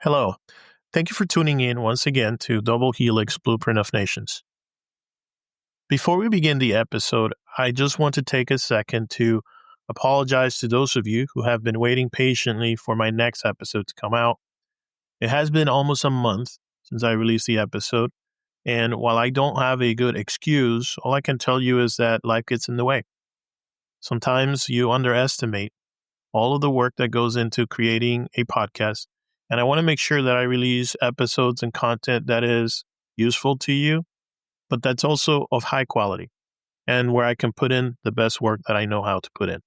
Hello. Thank you for tuning in once again to Double Helix Blueprint of Nations. Before we begin the episode, I just want to take a second to apologize to those of you who have been waiting patiently for my next episode to come out. It has been almost a month since I released the episode, and while I don't have a good excuse, all I can tell you is that life gets in the way. Sometimes you underestimate all of the work that goes into creating a podcast, and I want to make sure that I release episodes and content that is useful to you, but that's also of high quality and where I can put in the best work that I know how to put in.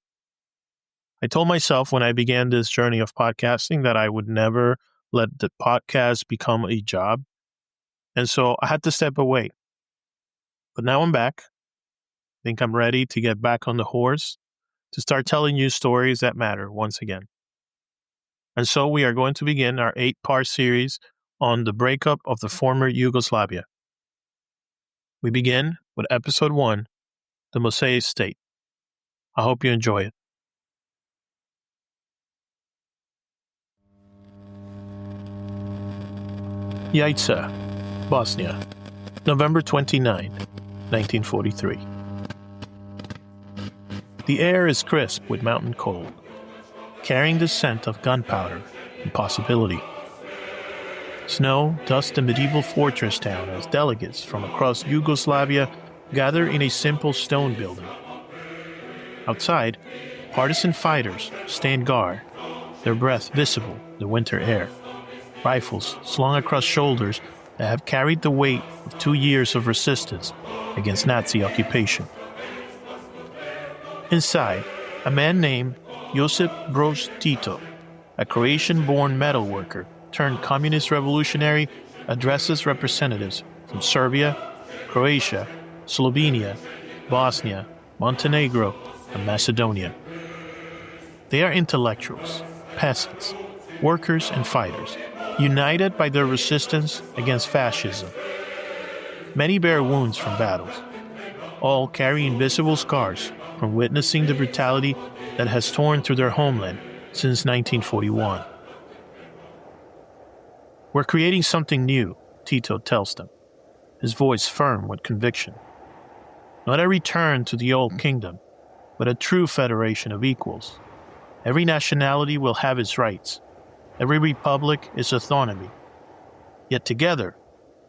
I told myself when I began this journey of podcasting that I would never let the podcast become a job. And so I had to step away. But now I'm back. I think I'm ready to get back on the horse to start telling you stories that matter once again. And so we are going to begin our 8-part series on the breakup of the former Yugoslavia. We begin with episode 1, the Mosaic State. I hope you enjoy it. Yica, Bosnia, November 29, 1943. The air is crisp with mountain cold, carrying the scent of gunpowder and possibility. Snow dusts the medieval fortress town as delegates from across Yugoslavia gather in a simple stone building. Outside, partisan fighters stand guard, their breath visible in the winter air, rifles slung across shoulders that have carried the weight of 2 years of resistance against Nazi occupation. Inside, a man named Josip Broz Tito, a Croatian-born metalworker turned communist revolutionary, addresses representatives from Serbia, Croatia, Slovenia, Bosnia, Montenegro, and Macedonia. They are intellectuals, peasants, workers, and fighters, united by their resistance against fascism. Many bear wounds from battles, all carry invisible scars from witnessing the brutality that has torn through their homeland since 1941. We're creating something new, Tito tells them, his voice firm with conviction. Not a return to the old kingdom, but a true federation of equals. Every nationality will have its rights. Every republic its autonomy. Yet together,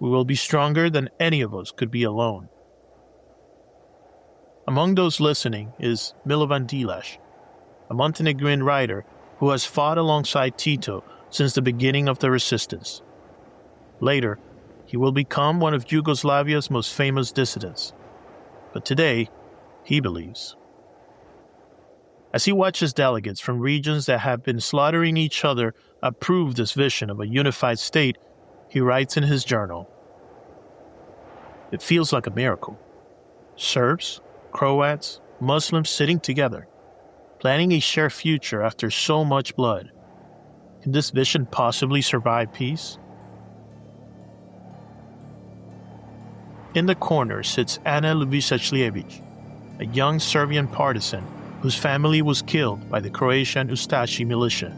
we will be stronger than any of us could be alone. Among those listening is Milovan Dilac, a Montenegrin writer who has fought alongside Tito since the beginning of the resistance. Later, he will become one of Yugoslavia's most famous dissidents. But today, he believes. As he watches delegates from regions that have been slaughtering each other approve this vision of a unified state, he writes in his journal, "It feels like a miracle. Serbs, Croats, Muslims sitting together, planning a shared future after so much blood. Can this vision possibly survive peace?" In the corner sits Ana Ljubišaćijević, a young Serbian partisan whose family was killed by the Croatian Ustashi militia.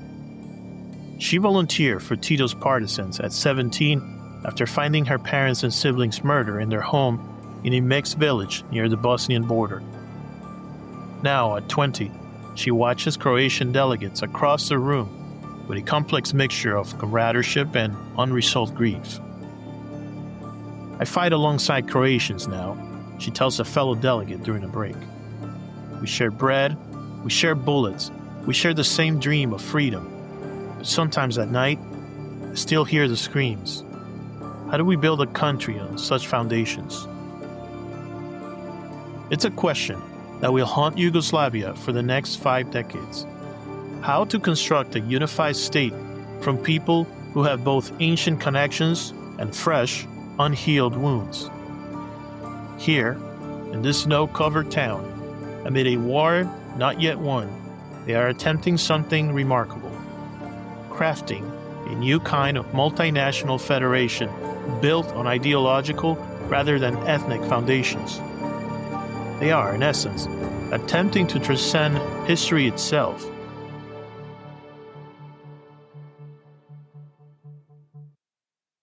She volunteered for Tito's partisans at 17 after finding her parents and siblings murdered in their home in a mixed village near the Bosnian border. Now, at 20, she watches Croatian delegates across the room with a complex mixture of comradeship and unresolved grief. "I fight alongside Croatians now," she tells a fellow delegate during a break. "We share bread, we share bullets, we share the same dream of freedom. But sometimes at night, I still hear the screams. How do we build a country on such foundations?" It's a question that will haunt Yugoslavia for the next 5 decades. How to construct a unified state from people who have both ancient connections and fresh, unhealed wounds. Here, in this snow-covered town, amid a war not yet won, they are attempting something remarkable, crafting a new kind of multinational federation built on ideological rather than ethnic foundations. They are, in essence, attempting to transcend history itself.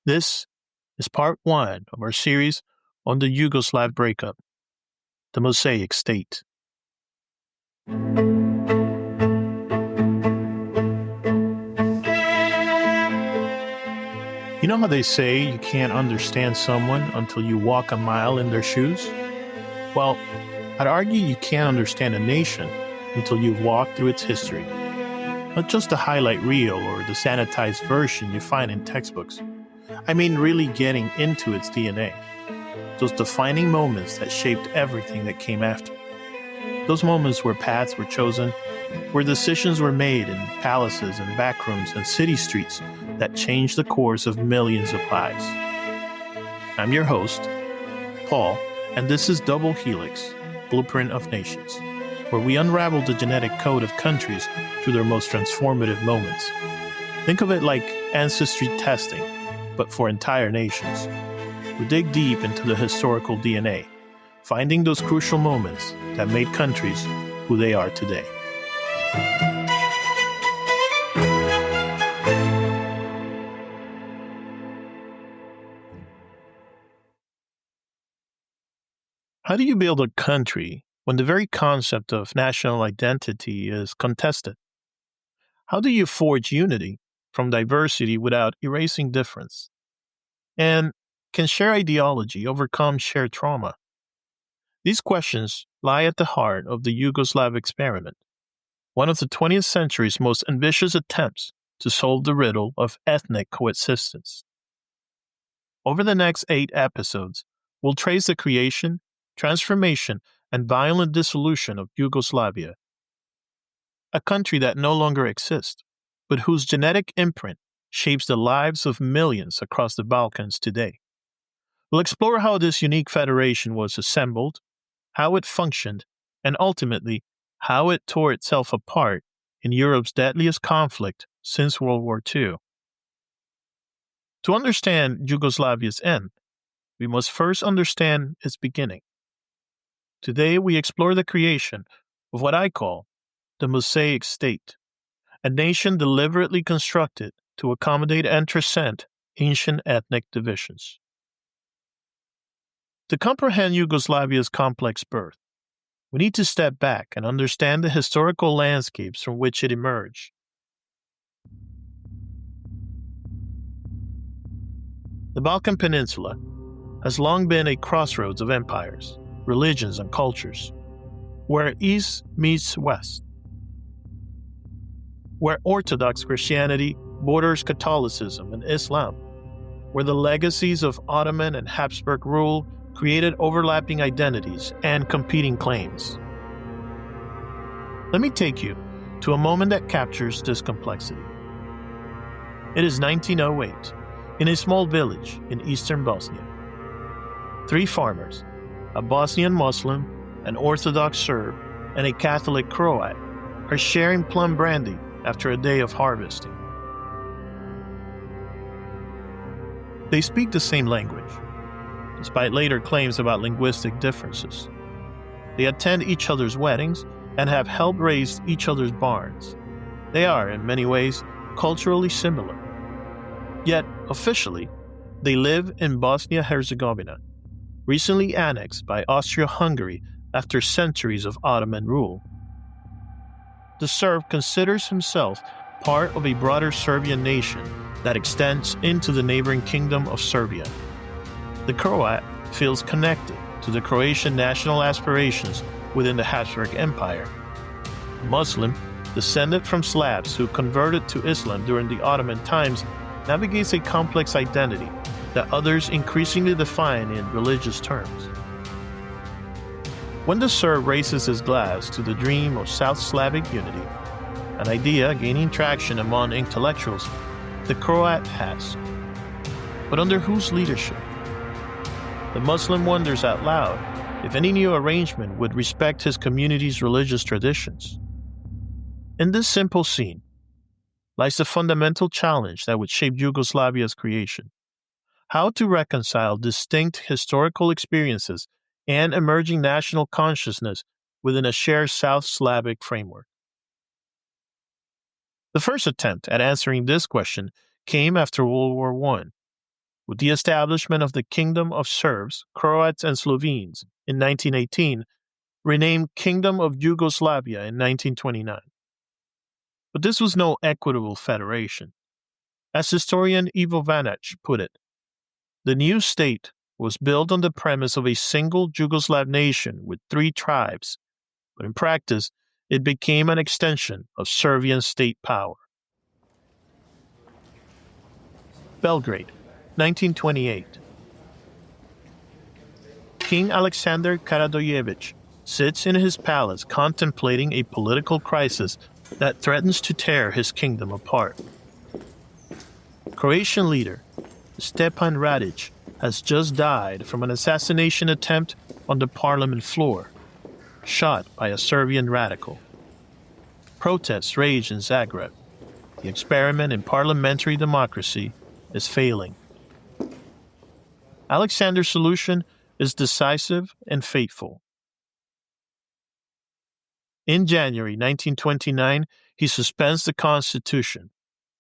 This is part 1 of our series on the Yugoslav breakup, the Mosaic State. You know how they say you can't understand someone until you walk a mile in their shoes? Well, I'd argue you can't understand a nation until you've walked through its history. Not just the highlight reel or the sanitized version you find in textbooks. I mean really getting into its DNA. Those defining moments that shaped everything that came after. Those moments where paths were chosen, where decisions were made in palaces and backrooms and city streets that changed the course of millions of lives. I'm your host, Paul, and this is Double Helix, Blueprint of Nations, where we unravel the genetic code of countries through their most transformative moments. Think of it like ancestry testing, but for entire nations. We dig deep into the historical DNA, finding those crucial moments that made countries who they are today. How do you build a country when the very concept of national identity is contested? How do you forge unity from diversity without erasing difference? And can shared ideology overcome shared trauma? These questions lie at the heart of the Yugoslav experiment, one of the 20th century's most ambitious attempts to solve the riddle of ethnic coexistence. Over the next 8 episodes, we'll trace the creation, transformation, and violent dissolution of Yugoslavia, a country that no longer exists, but whose genetic imprint shapes the lives of millions across the Balkans today. We'll explore how this unique federation was assembled, how it functioned, and ultimately, how it tore itself apart in Europe's deadliest conflict since World War II. To understand Yugoslavia's end, we must first understand its beginning. Today, we explore the creation of what I call the Mosaic State, a nation deliberately constructed to accommodate and transcend ancient ethnic divisions. To comprehend Yugoslavia's complex birth, we need to step back and understand the historical landscapes from which it emerged. The Balkan Peninsula has long been a crossroads of empires, religions, and cultures, where East meets West, where Orthodox Christianity borders Catholicism and Islam, where the legacies of Ottoman and Habsburg rule created overlapping identities and competing claims. Let me take you to a moment that captures this complexity. It is 1908, in a small village in eastern Bosnia. 3 farmers, a Bosnian Muslim, an Orthodox Serb, and a Catholic Croat, are sharing plum brandy after a day of harvesting. They speak the same language, despite later claims about linguistic differences. They attend each other's weddings and have helped raise each other's barns. They are, in many ways, culturally similar. Yet, officially, they live in Bosnia-Herzegovina, recently annexed by Austria-Hungary after centuries of Ottoman rule. The Serb considers himself part of a broader Serbian nation that extends into the neighboring Kingdom of Serbia. The Croat feels connected to the Croatian national aspirations within the Habsburg Empire. The Muslim, descended from Slavs who converted to Islam during the Ottoman times, navigates a complex identity that others increasingly define in religious terms. When the Serb raises his glass to the dream of South Slavic unity, an idea gaining traction among intellectuals, the Croat asks, but under whose leadership? The Muslim wonders out loud if any new arrangement would respect his community's religious traditions. In this simple scene lies the fundamental challenge that would shape Yugoslavia's creation: how to reconcile distinct historical experiences and emerging national consciousness within a shared South Slavic framework. The first attempt at answering this question came after World War I, with the establishment of the Kingdom of Serbs, Croats, and Slovenes in 1918, renamed Kingdom of Yugoslavia in 1929. But this was no equitable federation. As historian Ivo Vanac put it, the new state was built on the premise of a single Yugoslav nation with 3 tribes, but in practice, it became an extension of Serbian state power. Belgrade, 1928. King Alexander Karađorđević sits in his palace contemplating a political crisis that threatens to tear his kingdom apart. Croatian leader Stepan Radić has just died from an assassination attempt on the parliament floor, shot by a Serbian radical. Protests rage in Zagreb. The experiment in parliamentary democracy is failing. Alexander's solution is decisive and fateful. In January 1929, he suspends the constitution,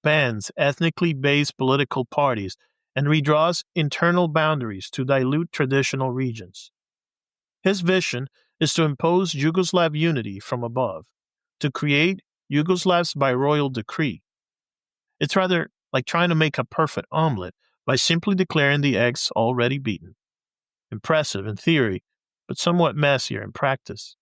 bans ethnically based political parties, and redraws internal boundaries to dilute traditional regions. His vision is to impose Yugoslav unity from above, to create Yugoslavs by royal decree. It's rather like trying to make a perfect omelet by simply declaring the eggs already beaten. Impressive in theory, but somewhat messier in practice.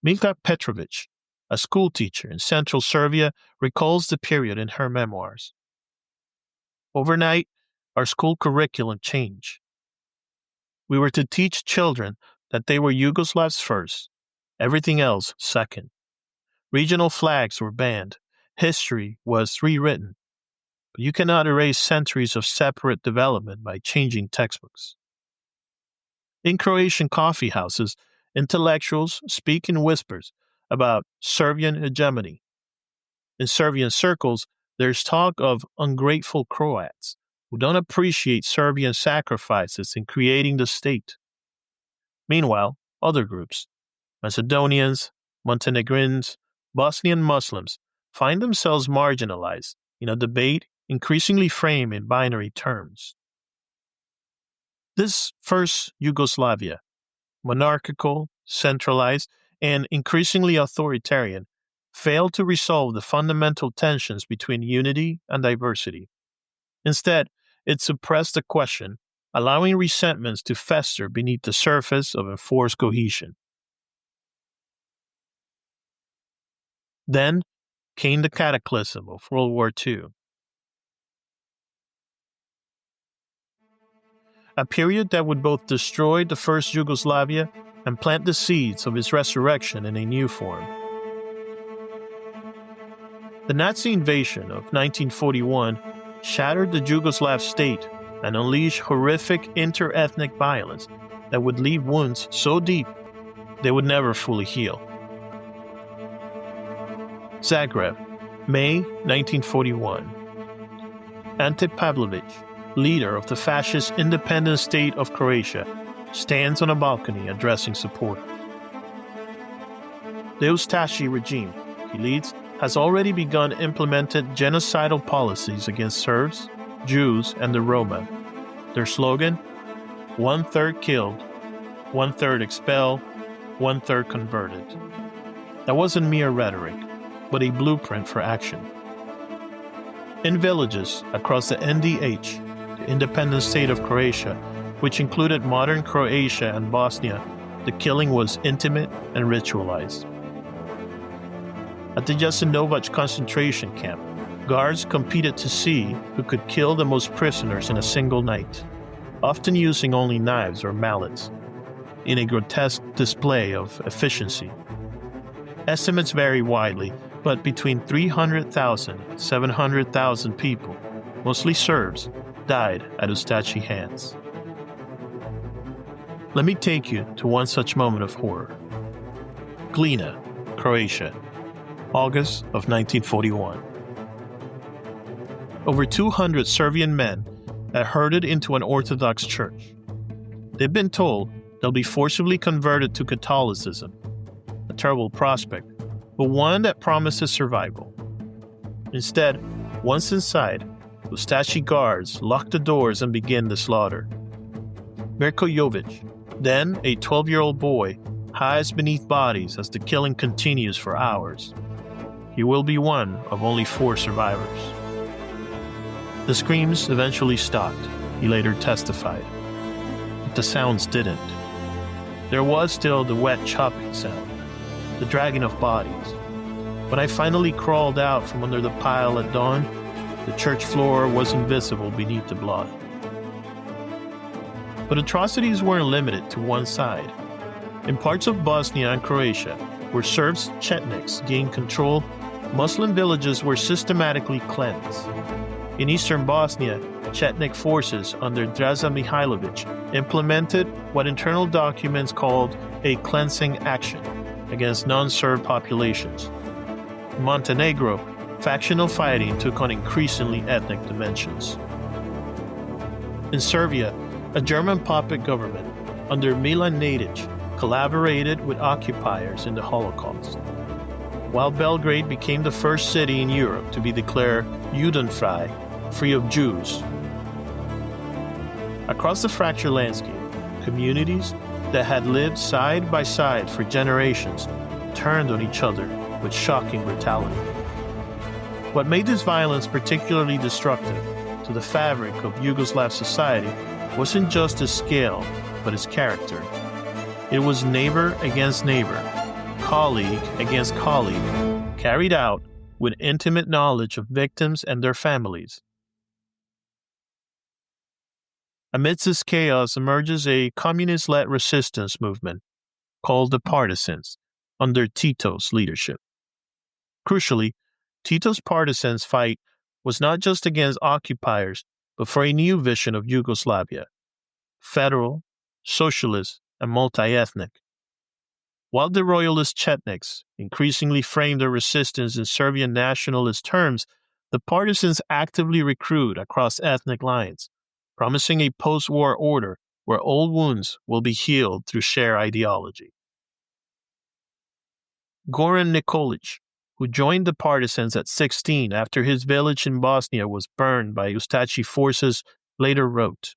Milka Petrović, a schoolteacher in central Serbia, recalls the period in her memoirs. Overnight, our school curriculum changed. We were to teach children that they were Yugoslavs first, everything else second. Regional flags were banned. History was rewritten. But you cannot erase centuries of separate development by changing textbooks. In Croatian coffee houses, intellectuals speak in whispers about Serbian hegemony. In Serbian circles, there's talk of ungrateful Croats who don't appreciate Serbian sacrifices in creating the state. Meanwhile, other groups, Macedonians, Montenegrins, Bosnian Muslims, find themselves marginalized in a debate increasingly framed in binary terms. This first Yugoslavia, monarchical, centralized, and increasingly authoritarian, failed to resolve the fundamental tensions between unity and diversity. Instead, it suppressed the question, allowing resentments to fester beneath the surface of enforced cohesion. Then came the cataclysm of World War II. A period that would both destroy the first Yugoslavia and plant the seeds of its resurrection in a new form. The Nazi invasion of 1941 shattered the Yugoslav state and unleashed horrific inter-ethnic violence that would leave wounds so deep they would never fully heal. Zagreb, May 1941. Ante Pavlović, leader of the fascist independent state of Croatia, stands on a balcony addressing supporters. The Ustashi regime he leads has already begun implemented genocidal policies against Serbs, Jews, and the Roma. Their slogan, 1/3 killed, 1/3 expelled, 1/3 converted. That wasn't mere rhetoric, but a blueprint for action. In villages across the NDH, the independent state of Croatia, which included modern Croatia and Bosnia, the killing was intimate and ritualized. At the Jasenovac concentration camp, guards competed to see who could kill the most prisoners in a single night, often using only knives or mallets, in a grotesque display of efficiency. Estimates vary widely, but between 300,000 and 700,000 people, mostly Serbs, died at Ustashi hands. Let me take you to one such moment of horror. Glina, Croatia, August of 1941. Over 200 Serbian men are herded into an Orthodox church. They've been told they'll be forcibly converted to Catholicism, a terrible prospect, but one that promises survival. Instead, once inside, Ustashi guards lock the doors and begin the slaughter. Berkojovic, then a 12-year-old boy, hides beneath bodies as the killing continues for hours. He will be one of only 4 survivors. The screams eventually stopped, he later testified. But the sounds didn't. There was still the wet chopping sound, the dragging of bodies. When I finally crawled out from under the pile at dawn, the church floor was invisible beneath the blood. But atrocities weren't limited to one side. In parts of Bosnia and Croatia, where Serbs Chetniks gained control, Muslim villages were systematically cleansed. In eastern Bosnia, Chetnik forces under Draza Mihailovic implemented what internal documents called a cleansing action against non-Serb populations. In Montenegro, factional fighting took on increasingly ethnic dimensions. In Serbia, a German puppet government under Milan Nedic collaborated with occupiers in the Holocaust, while Belgrade became the first city in Europe to be declared Judenfrei, free of Jews. Across the fractured landscape, communities that had lived side by side for generations turned on each other with shocking brutality. What made this violence particularly destructive to the fabric of Yugoslav society wasn't just its scale, but its character. It was neighbor against neighbor, colleague against colleague, carried out with intimate knowledge of victims and their families. Amidst this chaos emerges a communist-led resistance movement called the Partisans under Tito's leadership. Crucially, Tito's partisans' fight was not just against occupiers, but for a new vision of Yugoslavia: federal, socialist, and multi-ethnic. While the royalist Chetniks increasingly framed their resistance in Serbian nationalist terms, the partisans actively recruit across ethnic lines, promising a post-war order where old wounds will be healed through shared ideology. Goran Nikolic, who joined the partisans at 16 after his village in Bosnia was burned by Ustashi forces, later wrote,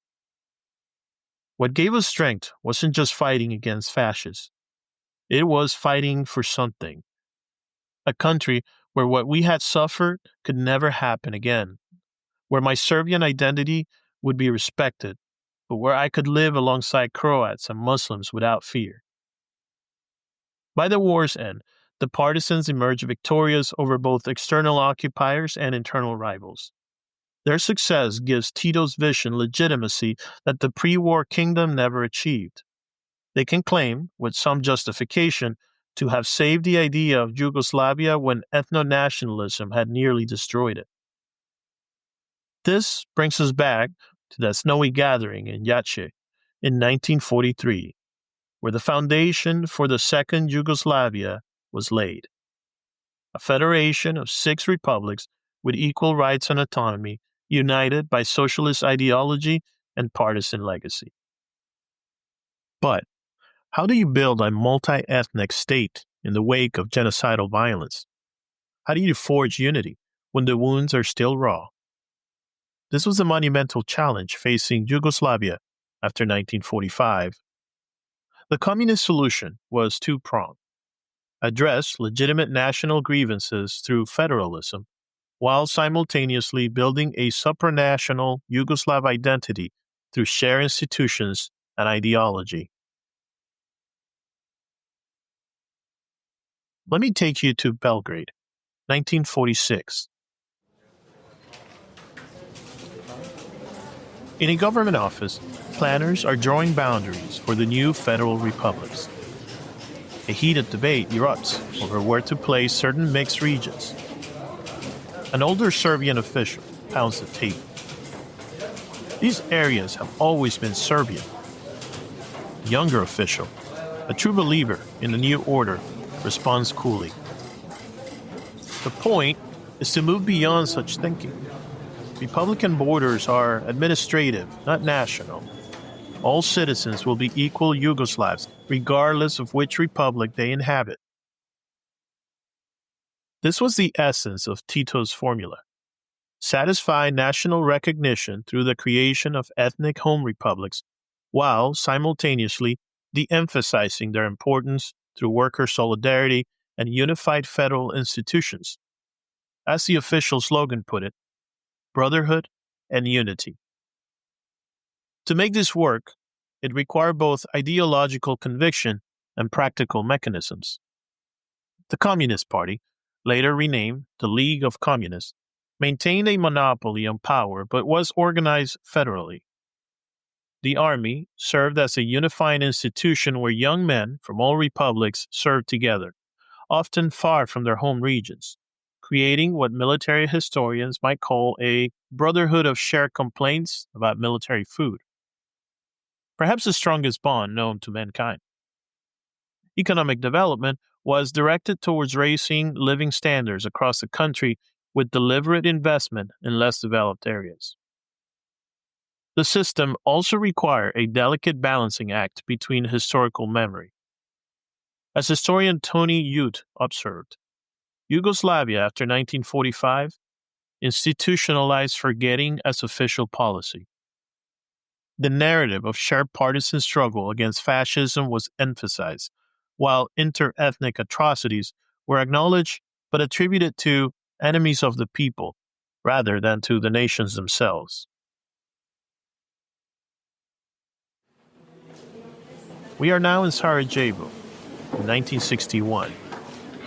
"What gave us strength wasn't just fighting against fascists. It was fighting for something. A country where what we had suffered could never happen again, where my Serbian identity would be respected, but where I could live alongside Croats and Muslims without fear." By the war's end, the partisans emerged victorious over both external occupiers and internal rivals. Their success gives Tito's vision legitimacy that the pre-war kingdom never achieved. They can claim, with some justification, to have saved the idea of Yugoslavia when ethno-nationalism had nearly destroyed it. This brings us back to that snowy gathering in Jace in 1943, where the foundation for the second Yugoslavia was laid. A federation of 6 republics with equal rights and autonomy, united by socialist ideology and partisan legacy. But how do you build a multi-ethnic state in the wake of genocidal violence? How do you forge unity when the wounds are still raw? This was a monumental challenge facing Yugoslavia after 1945. The communist solution was two-pronged: address legitimate national grievances through federalism, while simultaneously building a supranational Yugoslav identity through shared institutions and ideology. Let me take you to Belgrade, 1946. In a government office, planners are drawing boundaries for the new federal republics. A heated debate erupts over where to place certain mixed regions. An older Serbian official pounds the table. These areas have always been Serbian. A younger official, a true believer in the new order, responds coolly. The point is to move beyond such thinking. Republican borders are administrative, not national. All citizens will be equal Yugoslavs, regardless of which republic they inhabit. This was the essence of Tito's formula. satisfy national recognition through the creation of ethnic home republics, while simultaneously de-emphasizing their importance through worker solidarity and unified federal institutions. As the official slogan put it, brotherhood and unity. To make this work, it required both ideological conviction and practical mechanisms. The Communist Party, later renamed the League of Communists, maintained a monopoly on power but was organized federally. The army served as a unifying institution where young men from all republics served together, often far from their home regions, creating what military historians might call a brotherhood of shared complaints about military food. Perhaps the strongest bond known to mankind. Economic development was directed towards raising living standards across the country with deliberate investment in less developed areas. The system also required a delicate balancing act between historical memory. As historian Tony Ute observed, Yugoslavia after 1945 institutionalized forgetting as official policy. The narrative of shared partisan struggle against fascism was emphasized, while inter-ethnic atrocities were acknowledged but attributed to enemies of the people rather than to the nations themselves. We are now in Sarajevo, in 1961,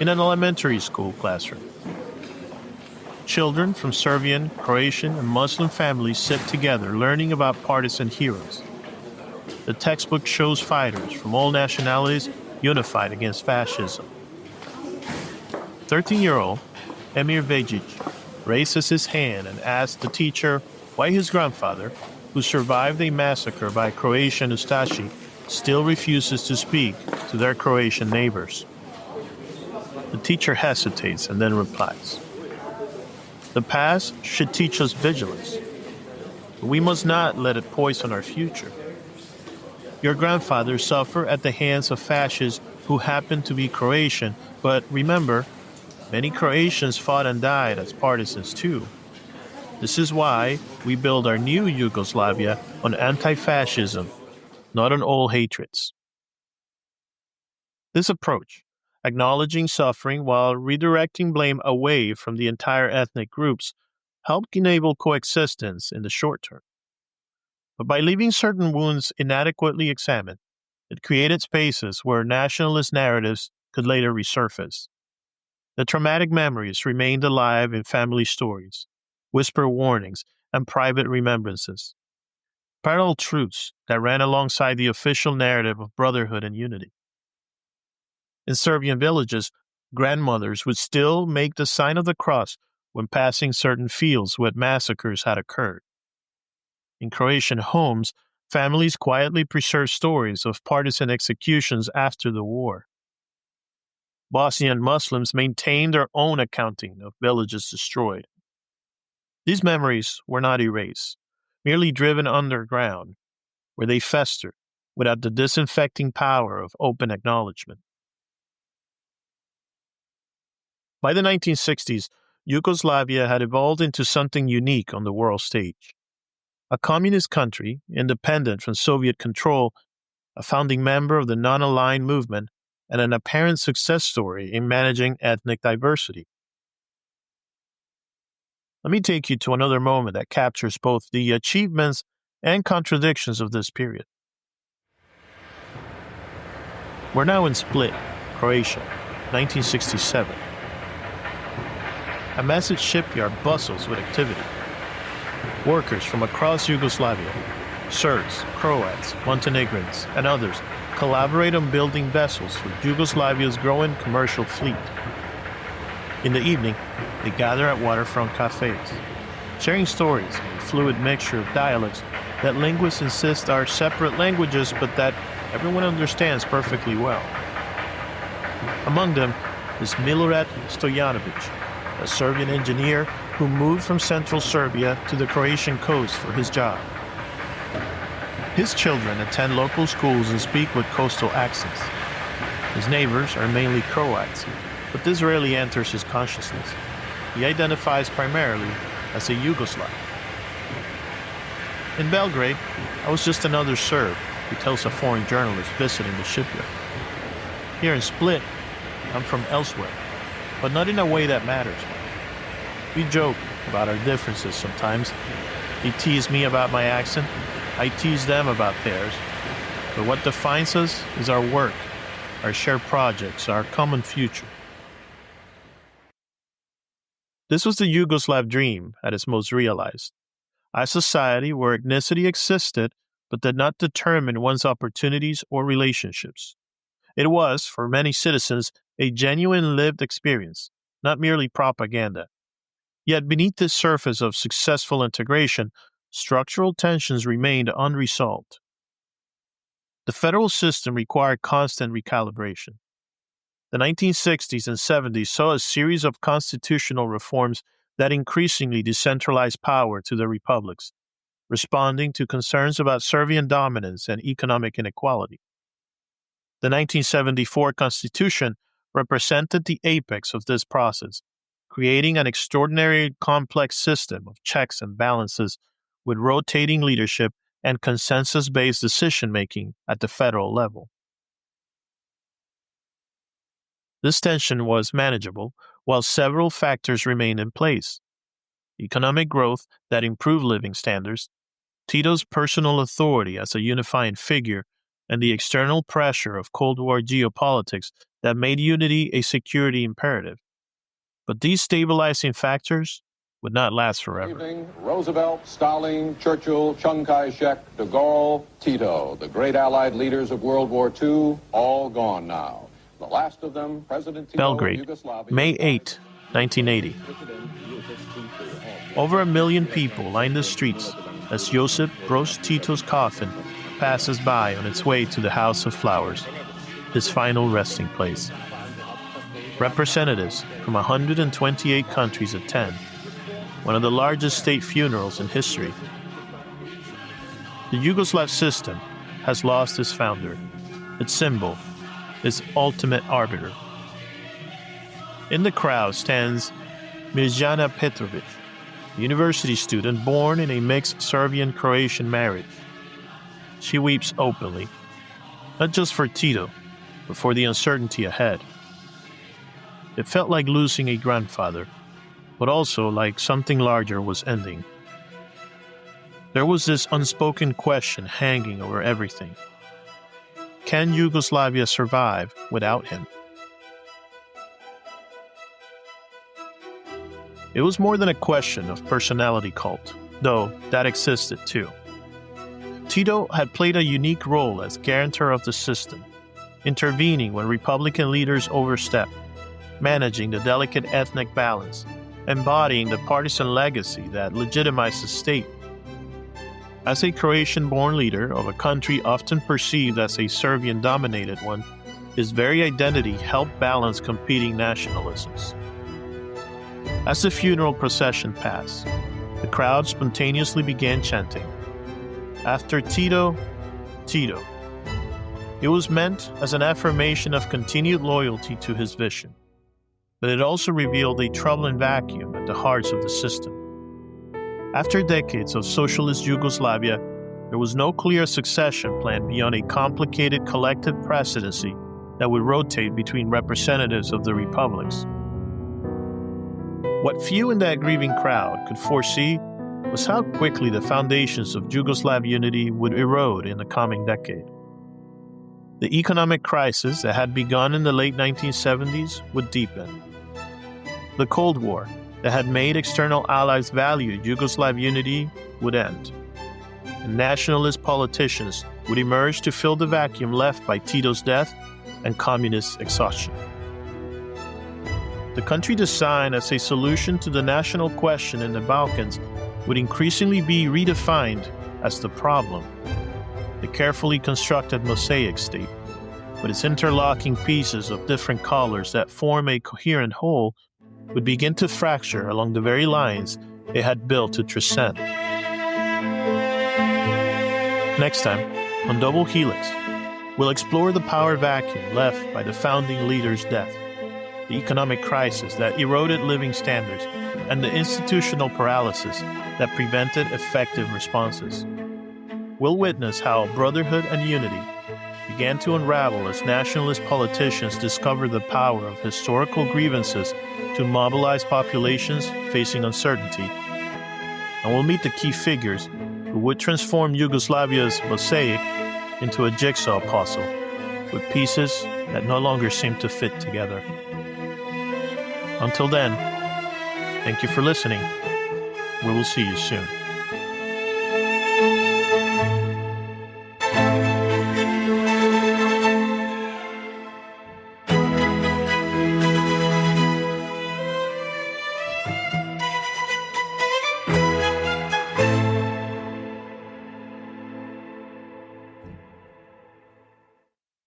in an elementary school classroom. Children from Serbian, Croatian, and Muslim families sit together learning about partisan heroes. The textbook shows fighters from all nationalities unified against fascism. 13-year-old Emir Vejic raises his hand and asks the teacher why his grandfather, who survived a massacre by Croatian Ustashi, still refuses to speak to their Croatian neighbors. The teacher hesitates and then replies, "The past should teach us vigilance, but we must not let it poison our future. Your grandfather suffered at the hands of fascists who happened to be Croatian, but remember, many Croatians fought and died as partisans too. This is why we build our new Yugoslavia on anti-fascism, not on old hatreds." This approach, acknowledging suffering while redirecting blame away from the entire ethnic groups, helped enable coexistence in the short term. But by leaving certain wounds inadequately examined, it created spaces where nationalist narratives could later resurface. The traumatic memories remained alive in family stories, whisper warnings, and private remembrances. Parallel truths that ran alongside the official narrative of brotherhood and unity. In Serbian villages, grandmothers would still make the sign of the cross when passing certain fields where massacres had occurred. In Croatian homes, families quietly preserved stories of partisan executions after the war. Bosnian Muslims maintained their own accounting of villages destroyed. These memories were not erased, merely driven underground, where they festered without the disinfecting power of open acknowledgement. By the 1960s, Yugoslavia had evolved into something unique on the world stage. A communist country, independent from Soviet control, a founding member of the non-aligned movement, and an apparent success story in managing ethnic diversity. Let me take you to another moment that captures both the achievements and contradictions of this period. We're now in Split, Croatia, 1967. A massive shipyard bustles with activity. Workers from across Yugoslavia, Serbs, Croats, Montenegrins, and others collaborate on building vessels for Yugoslavia's growing commercial fleet. In the evening, they gather at waterfront cafes, sharing stories in a fluid mixture of dialects that linguists insist are separate languages but that everyone understands perfectly well. Among them is Milorad Stojanovic, a Serbian engineer who moved from central Serbia to the Croatian coast for his job. His children attend local schools and speak with coastal accents. His neighbors are mainly Croats, but this rarely enters his consciousness. he identifies primarily as a Yugoslav. In Belgrade, I was just another Serb, he tells a foreign journalist visiting the shipyard. Here in Split, I'm from elsewhere, but not in a way that matters. We joke about our differences sometimes. They tease me about my accent, I tease them about theirs. But what defines us is our work, our shared projects, our common future. This was the Yugoslav dream at its most realized. A society where ethnicity existed but did not determine one's opportunities or relationships. It was, for many citizens, a genuine lived experience, not merely propaganda. Yet beneath this surface of successful integration, structural tensions remained unresolved. The federal system required constant recalibration. The 1960s and 70s saw a series of constitutional reforms that increasingly decentralized power to the republics, responding to concerns about Serbian dominance and economic inequality. The 1974 Constitution represented the apex of this process, creating an extraordinarily complex system of checks and balances with rotating leadership and consensus-based decision-making at the federal level. This tension was manageable, while several factors remained in place. Economic growth that improved living standards, Tito's personal authority as a unifying figure, and the external pressure of Cold War geopolitics that made unity a security imperative. But these stabilizing factors would not last forever. Roosevelt, Stalin, Churchill, Chiang Kai-shek, de Gaulle, Tito, the great Allied leaders of World War II, all gone now. The last of them, President Tito, Belgrade, May 8, 1980. Over 1 million people line the streets as Josip Broz Tito's coffin passes by on its way to the House of Flowers, his final resting place. Representatives from 128 countries attend, one of the largest state funerals in history. The Yugoslav system has lost its founder, its symbol, its ultimate arbiter. In the crowd stands Mirjana Petrovic, a university student born in a mixed Serbian-Croatian marriage. She weeps openly, not just for Tito, but for the uncertainty ahead. It felt like losing a grandfather, but also like something larger was ending. There was this unspoken question hanging over everything. Can Yugoslavia survive without him? It was more than a question of personality cult, though that existed too. Tito had played a unique role as guarantor of the system, intervening when Republican leaders overstepped, managing the delicate ethnic balance, embodying the partisan legacy that legitimized the state. As a Croatian-born leader of a country often perceived as a Serbian-dominated one, his very identity helped balance competing nationalisms. As the funeral procession passed, the crowd spontaneously began chanting, "After Tito, Tito." It was meant as an affirmation of continued loyalty to his vision, but it also revealed a troubling vacuum at the hearts of the system. After decades of socialist Yugoslavia, there was no clear succession plan beyond a complicated collective presidency that would rotate between representatives of the republics. What few in that grieving crowd could foresee was how quickly the foundations of Yugoslav unity would erode in the coming decade. The economic crisis that had begun in the late 1970s would deepen. The Cold War that had made external allies value Yugoslav unity would end, and nationalist politicians would emerge to fill the vacuum left by Tito's death and communist exhaustion. The country designed as a solution to the national question in the Balkans would increasingly be redefined as the problem. The carefully constructed Mosaic State, with its interlocking pieces of different colors that form a coherent whole, would begin to fracture along the very lines it had built to transcend. Next time, on Double Helix, we'll explore the power vacuum left by the founding leader's death. the economic crisis that eroded living standards, and the institutional paralysis that prevented effective responses. We'll witness how brotherhood and unity began to unravel as nationalist politicians discovered the power of historical grievances to mobilize populations facing uncertainty. And we'll meet the key figures who would transform Yugoslavia's mosaic into a jigsaw puzzle with pieces that no longer seem to fit together. Until then, thank you for listening. We will see you soon.